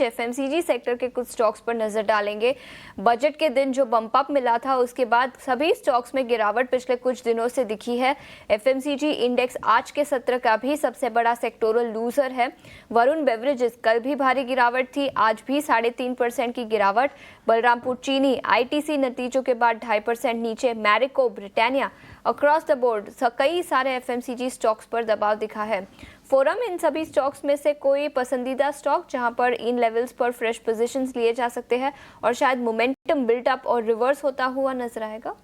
FMCG sector के कुछ stocks पर नजर डालेंगे। बजट के दिन जो बम्प अप मिला था उसके बाद सभी स्टॉक्स में गिरावट पिछले कुछ दिनों से दिखी है। एफएमसीजी इंडेक्स आज के सत्र का भी सबसे बड़ा सेक्टोरल लूजर है। वरुण बेवरेजेस कल भी भारी गिरावट थी, आज भी 3.5% की गिरावट। बलरामपुर चीनी आईटीसी नतीजों के बाद 2.5% नीचे। Marico, Britannia across the board कई सारे एफएमसीजी स्टॉक्स पर दबाव दिखा है। फोरम इन सभी स्टॉक्स में से कोई पसंदीदा स्टॉक जहां पर इन लेवल्स पर फ्रेश पोजीशंस लिए जा सकते हैं और शायद मोमेंटम बिल्टअप और रिवर्स होता हुआ नजर आएगा?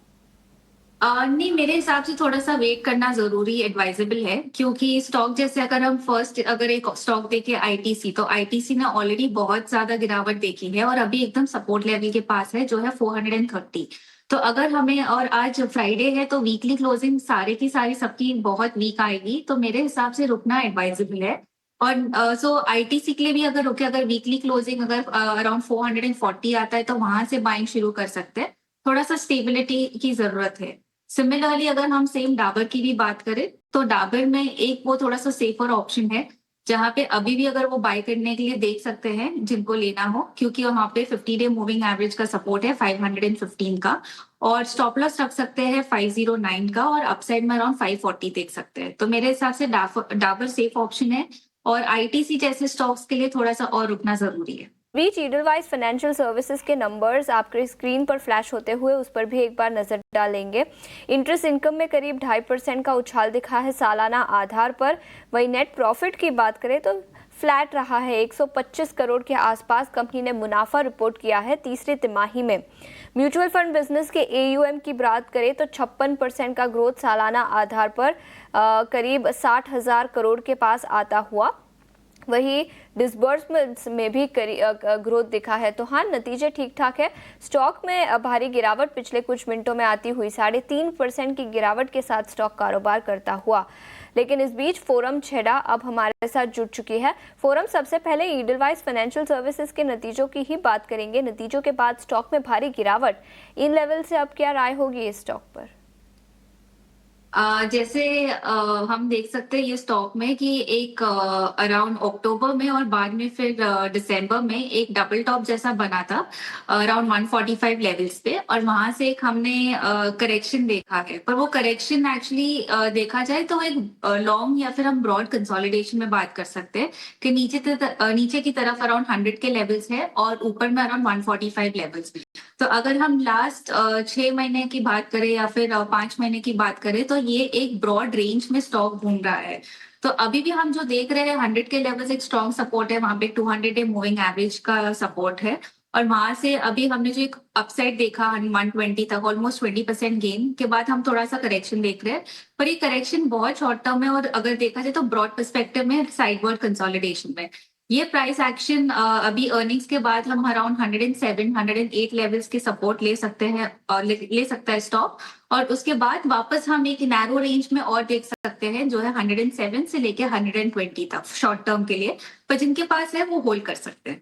नहीं, मेरे हिसाब से थोड़ा सा वेट करना जरूरी एडवाइजेबल है, क्योंकि स्टॉक जैसे अगर हम फर्स्ट अगर एक स्टॉक देखें आईटीसी, तो आईटीसी ने ऑलरेडी बहुत ज्यादा गिरावट देखी है और अभी एकदम सपोर्ट लेवल के पास है जो है 430। तो अगर हमें, और आज फ्राइडे है तो वीकली क्लोजिंग सारे की सारी सबकी बहुत वीक आएगी, तो मेरे हिसाब से रुकना एडवाइजेबल है। और सो आईटीसी के लिए भी अगर रुके, अगर वीकली क्लोजिंग अगर अराउंड 440 आता है तो वहां से बाइंग शुरू कर सकते हैं। थोड़ा सा स्टेबिलिटी की जरूरत है। सिमिलरली अगर हम सेम डाबर की भी बात करें तो डाबर में एक वो थोड़ा सा सेफर ऑप्शन है, जहां पे अभी भी अगर वो बाय करने के लिए देख सकते हैं जिनको लेना हो, क्योंकि वहां पे 50-डे मूविंग एवरेज का सपोर्ट है 515 का, और स्टॉप लॉस रख सकते हैं 509 का, और अपसाइड में अराउंड 540 देख सकते हैं। तो मेरे हिसाब से डाबर सेफ ऑप्शन है, और आईटीसी जैसे स्टॉक्स के लिए थोड़ा सा और रुकना जरूरी है। बीच ईडलवाइज फाइनेंशियल सर्विसेज के नंबर्स आपके स्क्रीन पर फ्लैश होते हुए उस पर भी एक बार नजर डालेंगे। इंटरेस्ट इनकम में करीब 2.5% का उछाल दिखा है सालाना आधार पर। वही नेट प्रॉफिट की बात करें तो फ्लैट रहा है, 125 करोड़ के आसपास कंपनी ने मुनाफा रिपोर्ट किया है तीसरी तिमाही में। म्यूचुअल फंड बिजनेस के एयूएम की बात करें तो 56% का ग्रोथ सालाना आधार पर करीब 60,000 करोड़ के पास आता हुआ। वही डिसबर्समेंट्स में भी ग्रोथ दिखा है। तो हाँ, नतीजे ठीक ठाक है। स्टॉक में भारी गिरावट पिछले कुछ मिनटों में आती हुई 3.5% की गिरावट के साथ स्टॉक कारोबार करता हुआ। लेकिन इस बीच फोरम छेड़ा अब हमारे साथ जुड़ चुकी है। फोरम, सबसे पहले ईडलवाइज फाइनेंशियल सर्विसेज के नतीजों की ही बात करेंगे। नतीजों के बाद स्टॉक में भारी गिरावट, इन लेवल से अब क्या राय होगी इस स्टॉक पर? जैसे हम देख सकते हैं ये स्टॉक में कि एक अराउंड अक्टूबर में और बाद में फिर दिसंबर में एक डबल टॉप जैसा बना था अराउंड 145 लेवल्स पे, और वहां से एक हमने करेक्शन देखा है। पर वो करेक्शन एक्चुअली देखा जाए तो एक लॉन्ग या फिर हम ब्रॉड कंसोलिडेशन में बात कर सकते हैं कि नीचे की तरफ अराउंड 100 के लेवल्स है और ऊपर में अराउंड 145 लेवल्स। तो अगर हम लास्ट 6 महीने की बात करें या फिर 5 महीने की बात करें तो ये एक ब्रॉड रेंज में स्टॉक घूम रहा है। तो अभी भी हम जो देख रहे हैं 100 के लेवल एक स्ट्रॉन्ग सपोर्ट है, वहां पे 200-डे मूविंग एवरेज का सपोर्ट है, और वहां से अभी हमने जो एक अपसाइड देखा 120 तक ऑलमोस्ट 20% गेन के बाद हम थोड़ा सा करेक्शन देख रहे हैं। पर ये करेक्शन बहुत शॉर्ट टर्म है, और अगर देखा जाए तो ब्रॉड पर्सपेक्टिव में साइडवर्ड कंसोलिडेशन में ये प्राइस एक्शन अभी अर्निंग्स के बाद हम अराउंड 107-108 लेवल्स के सपोर्ट ले सकते हैं, ले सकता है स्टॉक, और उसके बाद वापस हम एक नैरो रेंज में और देख सकते हैं जो है 107 से लेके 120 तक शॉर्ट टर्म के लिए। पर जिनके पास है वो होल्ड कर सकते हैं।